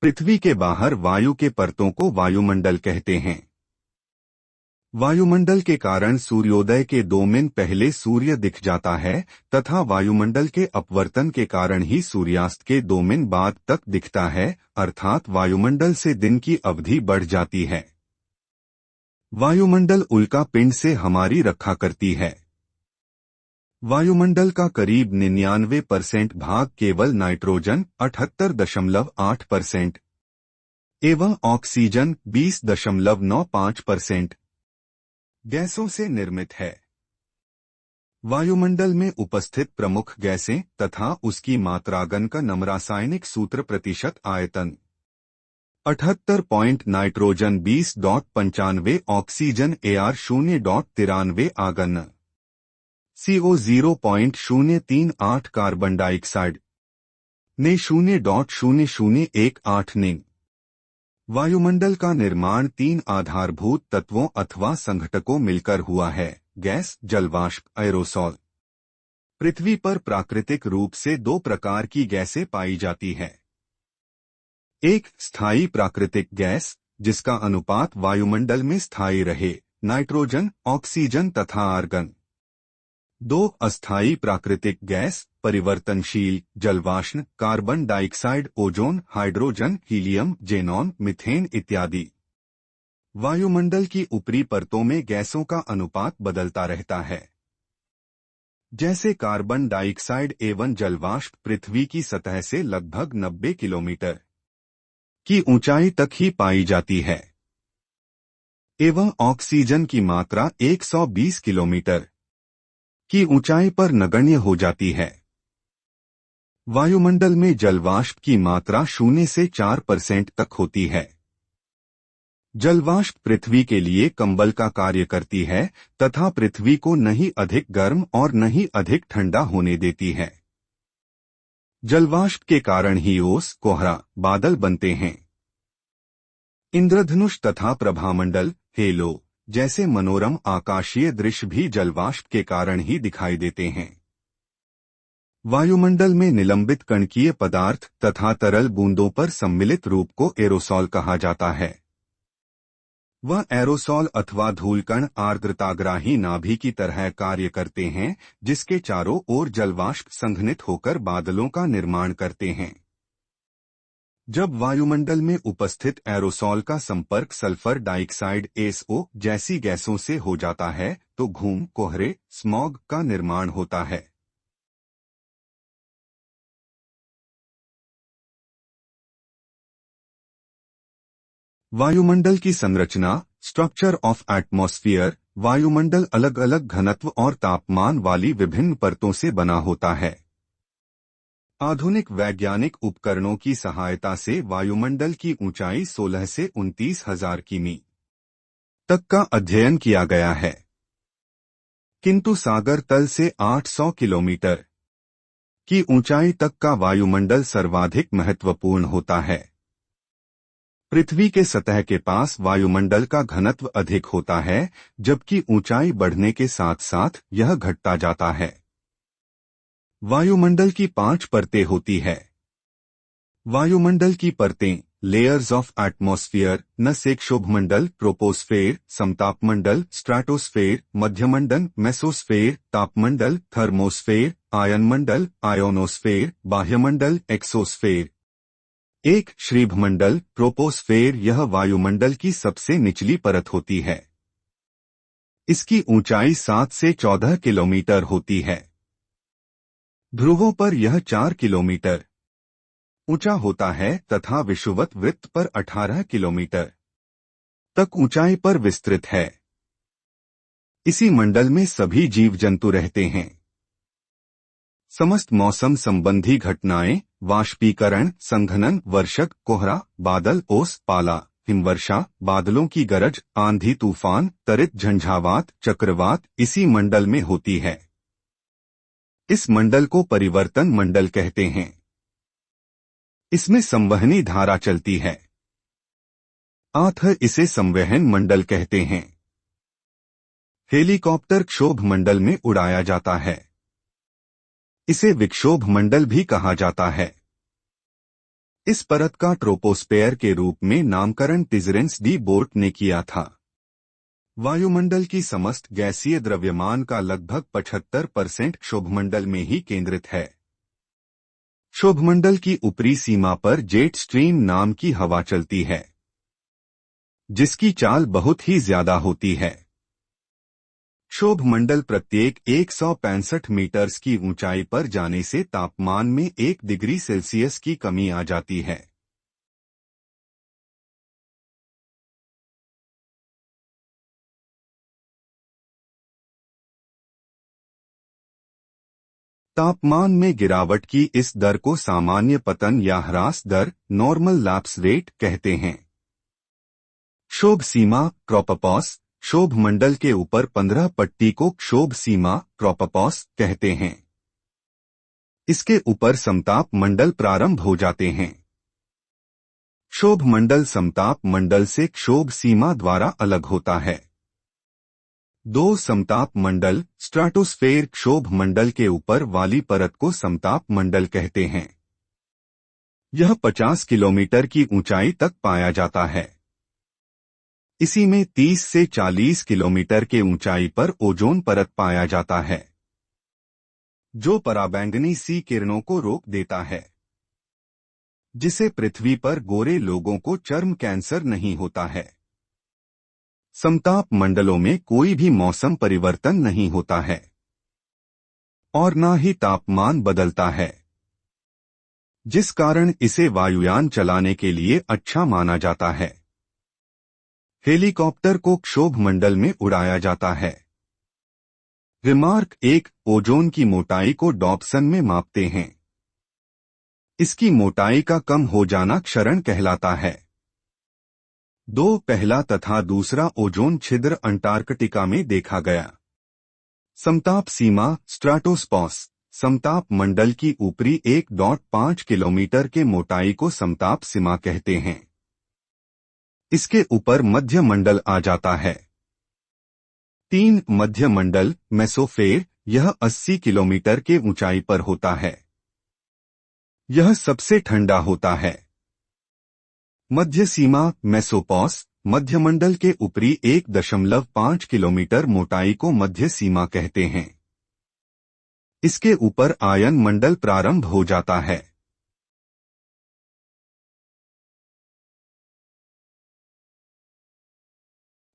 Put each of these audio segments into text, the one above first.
पृथ्वी के बाहर वायु के परतों को वायुमंडल कहते हैं। वायुमंडल के कारण सूर्योदय के 2 मिनट पहले सूर्य दिख जाता है तथा वायुमंडल के अपवर्तन के कारण ही सूर्यास्त के 2 मिनट बाद तक दिखता है, अर्थात वायुमंडल से दिन की अवधि बढ़ जाती है। वायुमंडल उल्का पिंड से हमारी रक्षा करती है। वायुमंडल का करीब 99% भाग केवल नाइट्रोजन 78.8% एवं ऑक्सीजन 20.95% गैसों से निर्मित है। वायुमंडल में उपस्थित प्रमुख गैसें तथा उसकी मात्रागन का नमरासायनिक सूत्र प्रतिशत आयतन 78 point nitrogen 20.95 oxygen AR 0.93 आगन CO 0.038 carbon dioxide ने 0.0018 ने। वायुमंडल का निर्माण 3 आधारभूत तत्वों अथवा संघटकों मिलकर हुआ है: गैस, जलवाष्प, एरोसॉल। पृथ्वी पर प्राकृतिक रूप से 2 प्रकार की गैसें पाई जाती है। एक स्थायी प्राकृतिक गैस, जिसका अनुपात वायुमंडल में स्थायी रहे, नाइट्रोजन, ऑक्सीजन तथा आर्गन। 2 अस्थायी प्राकृतिक गैस, परिवर्तनशील, जलवाष्प, carbon dioxide, ozone, hydrogen, helium, xenon, methane इत्यादि। वायुमंडल की ऊपरी परतों में गैसों का अनुपात बदलता रहता है। जैसे कार्बन डाइऑक्साइड एवं जलवाष्प पृथ्वी की सतह से लगभग 90 किलोमीटर की ऊंचाई तक ही पाई जाती है, एवं ऑक्सीजन की मात्रा 120 किलोमीटर की ऊंचाई पर नगण्य हो जाती है। वायुमंडल में जलवाष्प की मात्रा 0 से 4% तक होती है। जलवाष्प पृथ्वी के लिए कंबल का कार्य करती है तथा पृथ्वी को न ही अधिक गर्म और न ही अधिक ठंडा होने देती है। जलवाष्प के कारण ही ओस, कोहरा, बादल बनते हैं। इंद्रधनुष तथा प्रभामंडल, हेलो जैसे मनोरम आकाशीय दृश्य भी जलवाष्प के कारण ही दिखाई देते हैं। वायुमंडल में निलंबित कणकीय पदार्थ तथा तरल बूंदों पर सम्मिलित रूप को एरोसॉल कहा जाता है। वह एरोसॉल अथवा धूलकण आर्द्रताग्राही नाभि की तरह कार्य करते हैं, जिसके चारों ओर जलवाष्प संघनित होकर बादलों का निर्माण करते हैं। जब वायुमंडल में उपस्थित एरोसॉल का संपर्क सल्फर डाइऑक्साइड SO जैसी गैसों से हो जाता है तो घूम, कोहरे, स्मॉग का निर्माण होता है। वायुमंडल की संरचना, स्ट्रक्चर ऑफ एटमॉस्फेयर। वायुमंडल अलग अलग घनत्व और तापमान वाली विभिन्न परतों से बना होता है। आधुनिक वैज्ञानिक उपकरणों की सहायता से वायुमंडल की ऊंचाई 16 से 29,000 किमी तक का अध्ययन किया गया है, किंतु सागर तल से 800 किलोमीटर की ऊंचाई तक का वायुमंडल सर्वाधिक महत्वपूर्ण होता है। पृथ्वी के सतह के पास वायुमंडल का घनत्व अधिक होता है, जबकि ऊंचाई बढ़ने के साथ साथ यह घटता जाता है। वायुमंडल की 5 परतें होती है। वायुमंडल की परतें, लेयर्स ऑफ एटमॉस्फेयर, नसेक्षोभमंडल, ट्रोपोस्फेयर, समतापमंडल, स्ट्रैटोस्फेयर, मध्यमंडल, मेसोस्फेयर, तापमंडल, थर्मोस्फेयर, आयनमंडल, आयोनोस्फेयर, बाह्यमंडल, एक्सोस्फेयर। एक श्रीभमंडल, ट्रोपोस्फेयर, यह वायुमंडल की सबसे निचली परत होती है। इसकी ऊंचाई 7 से 14 किलोमीटर होती है। ध्रुवों पर यह 4 किलोमीटर ऊंचा होता है तथा विषुवत वृत्त पर 18 किलोमीटर तक ऊंचाई पर विस्तृत है। इसी मंडल में सभी जीव जंतु रहते हैं। समस्त मौसम संबंधी घटनाएं, वाष्पीकरण, संघनन, वर्षक, कोहरा, बादल, ओस, पाला, हिमवर्षा, बादलों की गरज, आंधी तूफान, त्वरित झंझावात, चक्रवात इसी मंडल में होती है। इस मंडल को परिवर्तन मंडल कहते हैं। इसमें संवहनी धारा चलती है, अतः इसे संवहन मंडल कहते हैं। हेलीकॉप्टर क्षोभ मंडल में उड़ाया जाता है। इसे विक्षोभ मंडल भी कहा जाता है। इस परत का ट्रोपोस्फेयर के रूप में नामकरण टिजरेंस डी बोर्ट ने किया था। वायुमंडल की समस्त गैसीय द्रव्यमान का लगभग 75% क्षोभमंडल में ही केंद्रित है। क्षोभमंडल की ऊपरी सीमा पर जेट स्ट्रीम नाम की हवा चलती है, जिसकी चाल बहुत ही ज्यादा होती है। क्षोभमंडल प्रत्येक 165 मीटर्स की ऊंचाई पर जाने से तापमान में 1 डिग्री सेल्सियस की कमी आ जाती है। तापमान में गिरावट की इस दर को सामान्य पतन या ह्रास दर, नॉर्मल लैप्स रेट कहते हैं। क्षोभ सीमा, ट्रोपोपॉस, क्षोभ मंडल के ऊपर 15 पट्टी को क्षोभ सीमा, ट्रोपोपॉस कहते हैं। इसके ऊपर समताप मंडल प्रारंभ हो जाते हैं। क्षोभ मंडल समताप मंडल से क्षोभ सीमा द्वारा अलग होता है। दो समताप मंडल, स्ट्राटोस्फेयर क्षोभ मंडल के ऊपर वाली परत को समताप मंडल कहते हैं। यह 50 किलोमीटर की ऊंचाई तक पाया जाता है। इसी में 30 से 40 किलोमीटर के ऊंचाई पर ओजोन परत पाया जाता है, जो पराबैंगनी सी किरणों को रोक देता है, जिसे पृथ्वी पर गोरे लोगों को चर्म कैंसर नहीं होता है। समताप मंडलों में कोई भी मौसम परिवर्तन नहीं होता है और न ही तापमान बदलता है, जिस कारण इसे वायुयान चलाने के लिए अच्छा माना जाता है। हेलीकॉप्टर को क्षोभ मंडल में उड़ाया जाता है। रिमार्क 1, ओजोन की मोटाई को डॉप्सन में मापते हैं। इसकी मोटाई का कम हो जाना क्षरण कहलाता है। 2, पहला तथा दूसरा ओजोन छिद्र अंटार्कटिका में देखा गया। समताप सीमा, स्ट्राटोस्पॉस, समताप मंडल की ऊपरी 1.5 किलोमीटर के मोटाई को समताप सीमा कहते हैं। इसके ऊपर मध्य मंडल आ जाता है। 3, मध्य मंडल, मेसोफेर, यह 80 किलोमीटर के ऊंचाई पर होता है। यह सबसे ठंडा होता है। मध्य सीमा, मेसोपॉस, मध्यमंडल के ऊपरी 1.5 किलोमीटर मोटाई को मध्य सीमा कहते हैं। इसके ऊपर आयन मंडल प्रारंभ हो जाता है।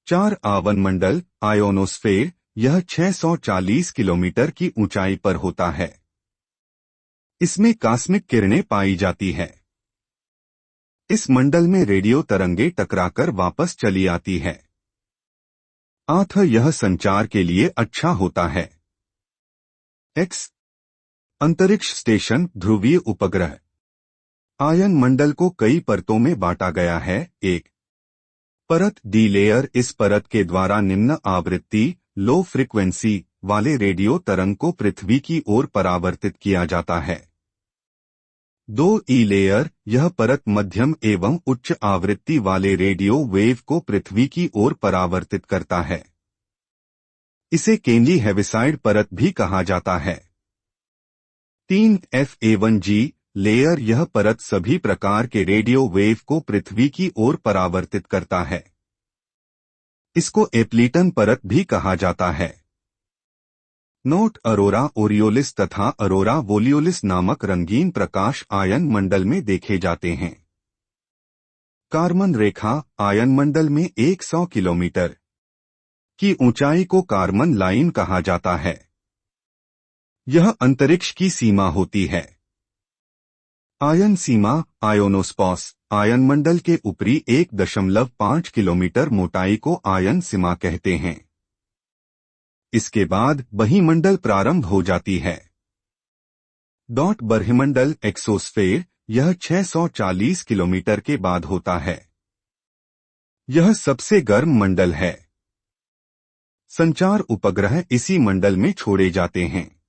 4, आवन मंडल, आयोनोस्फेर, यह 640 किलोमीटर की ऊंचाई पर होता है। इसमें कास्मिक किरणें पाई जाती है। इस मंडल में रेडियो तरंगे टकराकर वापस चली आती है। 8, यह संचार के लिए अच्छा होता है। X, अंतरिक्ष स्टेशन, ध्रुवीय उपग्रह। आयन मंडल को कई परतों में बांटा गया है। 1, परत डी लेयर, इस परत के द्वारा निम्न आवृत्ति, लो फ्रीक्वेंसी वाले रेडियो तरंग को पृथ्वी की ओर परावर्तित किया जाता है। 2, ई लेयर, यह परत मध्यम एवं उच्च आवृत्ति वाले रेडियो वेव को पृथ्वी की ओर परावर्तित करता है। इसे केंली हेविसाइड परत भी कहा जाता है। 3, FA1G लेयर, यह परत सभी प्रकार के रेडियो वेव को पृथ्वी की ओर परावर्तित करता है। इसको एप्लीटन परत भी कहा जाता है। नोट, अरोरा ओरियोलिस तथा अरोरा वोलियोलिस नामक रंगीन प्रकाश आयन मंडल में देखे जाते हैं। कार्मन रेखा, आयन मंडल में 100 किलोमीटर की ऊंचाई को कार्मन लाइन कहा जाता है। यह अंतरिक्ष की सीमा होती है। आयन सीमा, आयोनोस्पॉस, आयन मंडल के ऊपरी 1.5 किलोमीटर मोटाई को आयन सीमा कहते हैं। इसके बाद बहिमंडल प्रारंभ हो जाती है। बरहिमंडल, एक्सोस्फेयर, यह 640 किलोमीटर के बाद होता है। यह सबसे गर्म मंडल है। संचार उपग्रह इसी मंडल में छोड़े जाते हैं।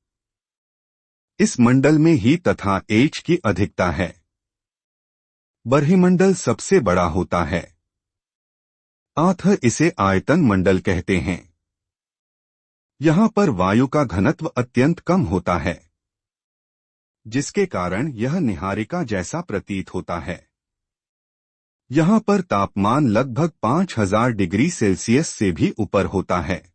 इस मंडल में ही तथा एच की अधिकता है। बरहिमंडल सबसे बड़ा होता है। 8, इसे आयतन मंडल कहते हैं। यहाँ पर वायु का घनत्व अत्यंत कम होता है। जिसके कारण यह निहारिका जैसा प्रतीत होता है। यहाँ पर तापमान लगभग 5000 डिग्री सेल्सियस से भी ऊपर होता है।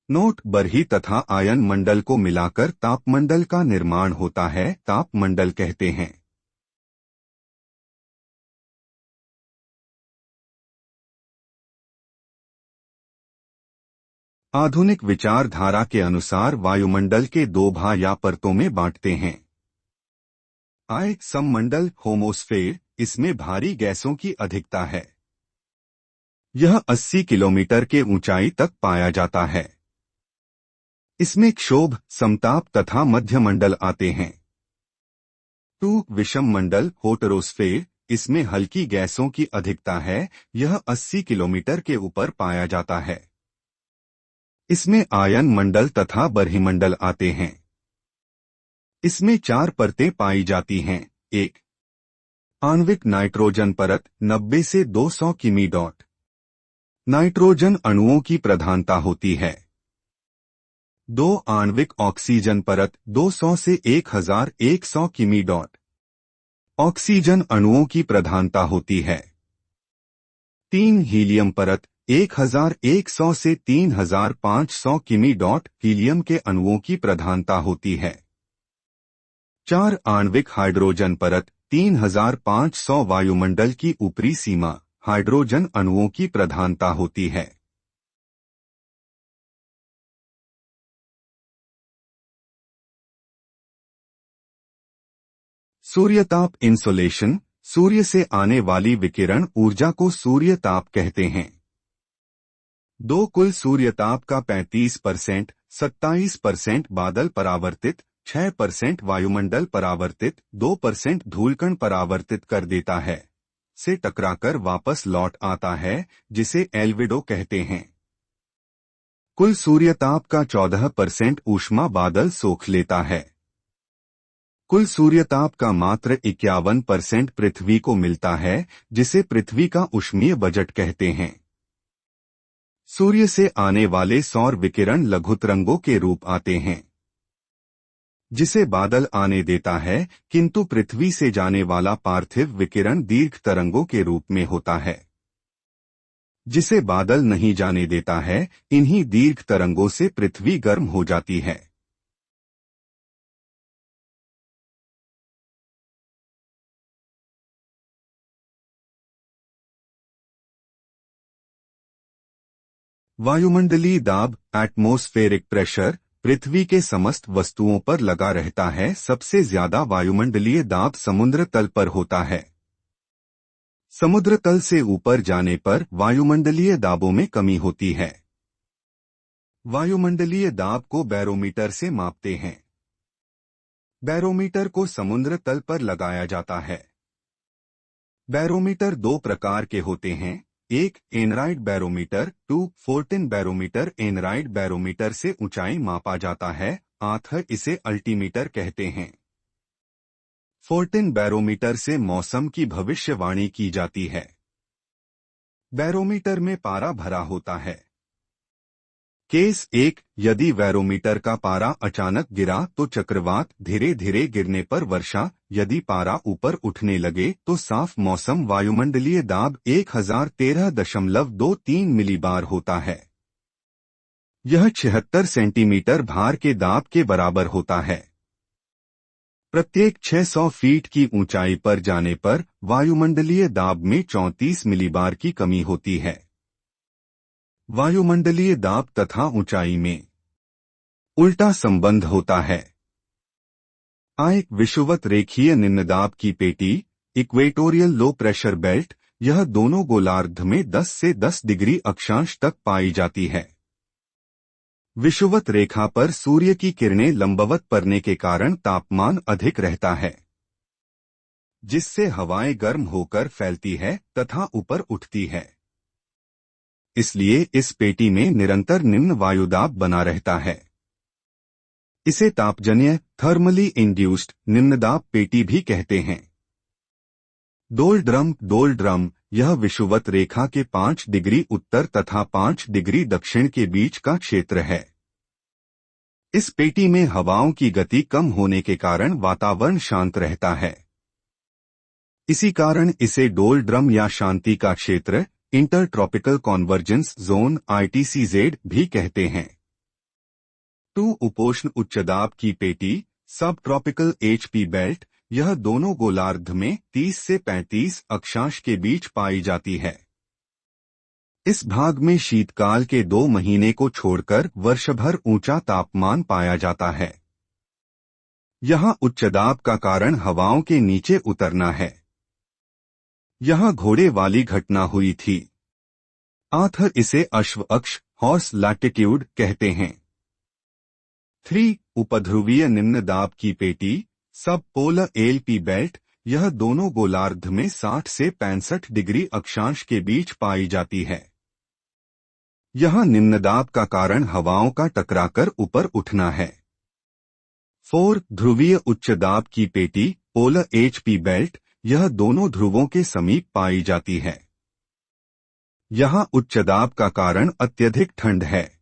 नोट: बरही तथा आयन मंडल को मिलाकर तापमंडल का निर्माण होता है, तापमंडल कहते हैं। आधुनिक विचारधारा के अनुसार वायुमंडल के दो भाग या परतों में बांटते हैं। सममंडल होमोस्फेयर, इसमें भारी गैसों की अधिकता है। यह 80 किलोमीटर के ऊंचाई तक पाया जाता है। इसमें क्षोभ, समताप तथा मध्यमंडल आते हैं। विषम मंडल हेटेरोस्फेयर, इसमें हल्की गैसों की अधिकता है। यह 80 किलोमीटर के ऊपर पाया जाता है। इसमें आयन मंडल तथा बरहीमंडल आते हैं। इसमें 4 परतें पाई जाती हैं। 1. आणविक नाइट्रोजन परत 90 से 200 किमी। नाइट्रोजन अणुओं की प्रधानता होती है। 2. आणविक ऑक्सीजन परत 200 से 1100 किमी। ऑक्सीजन अणुओं की प्रधानता होती है। 3. हीलियम परत 1100 से 3500 किमी। हीलियम के अणुओं की प्रधानता होती है। 4. आणविक हाइड्रोजन परत 3500 वायुमंडल की ऊपरी सीमा, हाइड्रोजन अणुओं की प्रधानता होती है। सूर्यताप इंसोलेशन, सूर्य से आने वाली विकिरण ऊर्जा को सूर्यताप कहते हैं। 2. कुल सूर्यताप का 35%, 27% बादल परावर्तित, 6% वायुमंडल परावर्तित, 2% धूलकण परावर्तित कर देता है, से टकराकर वापस लौट आता है, जिसे एल्विडो कहते हैं। कुल सूर्यताप का 14% ऊष्मा बादल सोख लेता है। कुल सूर्यताप का मात्र 51% पृथ्वी को मिलता है, जिसे पृथ्वी का ऊष्मीय बजट कहते हैं। सूर्य से आने वाले सौर विकिरण लघुतरंगों के रूप आते हैं, जिसे बादल आने देता है, किंतु पृथ्वी से जाने वाला पार्थिव विकिरण दीर्घ तरंगों के रूप में होता है, जिसे बादल नहीं जाने देता है। इन्हीं दीर्घ तरंगों से पृथ्वी गर्म हो जाती है। वायुमंडलीय दाब, एटमॉस्फेरिक प्रेशर, पृथ्वी के समस्त वस्तुओं पर लगा रहता है। सबसे ज्यादा वायुमंडलीय दाब समुद्र तल पर होता है। समुद्र तल से ऊपर जाने पर वायुमंडलीय दाबों में कमी होती है। वायुमंडलीय दाब को बैरोमीटर से मापते हैं। बैरोमीटर को समुद्र तल पर लगाया जाता है। बैरोमीटर 2 प्रकार के होते हैं। 1. Aneroid barometer. 2. Fortin barometer. Aneroid barometer से ऊंचाई मापा जाता है, इसे अल्टीमीटर कहते हैं। फोर्टिन बैरोमीटर से मौसम की भविष्यवाणी की जाती है। बैरोमीटर में पारा भरा होता है। केस 1. यदि बैरोमीटर का पारा अचानक गिरा तो चक्रवात, धीरे धीरे गिरने पर वर्षा। यदि पारा ऊपर उठने लगे तो साफ मौसम। वायुमंडलीय दाब 1013.23 मिलीबार होता है। यह 76 सेंटीमीटर भार के दाब के बराबर होता है। प्रत्येक 600 फीट की ऊंचाई पर जाने पर वायुमंडलीय दाब में 34 मिलीबार की कमी होती है। वायुमंडलीय दाब तथा ऊंचाई में उल्टा संबंध होता है। विषुवत रेखीय निम्नदाब की पेटी, इक्वेटोरियल लो प्रेशर बेल्ट, यह दोनों गोलार्ध में 10 से 10 डिग्री अक्षांश तक पाई जाती है। विषुवत रेखा पर सूर्य की किरणें लंबवत पड़ने के कारण तापमान अधिक रहता है, जिससे हवाएं गर्म होकर फैलती है तथा ऊपर उठती है। इसलिए इस पेटी में निरंतर निम्न वायुदाब बना रहता है। इसे तापजन्य, थर्मली इंड्यूस्ड निम्नदाब पेटी भी कहते हैं। डोलड्रम, यह विषुवत रेखा के 5 डिग्री उत्तर तथा 5 डिग्री दक्षिण के बीच का क्षेत्र है। इस पेटी में हवाओं की गति कम होने के कारण वातावरण शांत रहता है। इसी कारण इसे डोलड्रम या शांति का क्षेत्र, इंटरट्रॉपिकल कॉन्वर्जेंस जोन ITCZ भी कहते हैं। 2 उपोष्ण उच्च दाब की पेटी, सब ट्रॉपिकल HP बेल्ट, यह दोनों गोलार्ध में 30 से 35 अक्षांश के बीच पाई जाती है। इस भाग में शीतकाल के 2 महीने को छोड़कर वर्षभर ऊंचा तापमान पाया जाता है। यहाँ उच्च दाब का कारण हवाओं के नीचे उतरना है। यहाँ घोड़े वाली घटना हुई थी। आथर इसे अश्व अक्ष, हॉर्स लैटिट्यूड कहते हैं। 3 उपध्रुवीय निम्न दाब की पेटी, सब पोलर LP बेल्ट, यह दोनों गोलार्ध में 60 से 65 डिग्री अक्षांश के बीच पाई जाती है। यहाँ निम्न दाब का कारण हवाओं का टकराकर ऊपर उठना है। 4 ध्रुवीय उच्च दाब की पेटी, पोलर HP बेल्ट, यह दोनों ध्रुवों के समीप पाई जाती है। यहाँ उच्च दाब का कारण अत्यधिक ठंड है।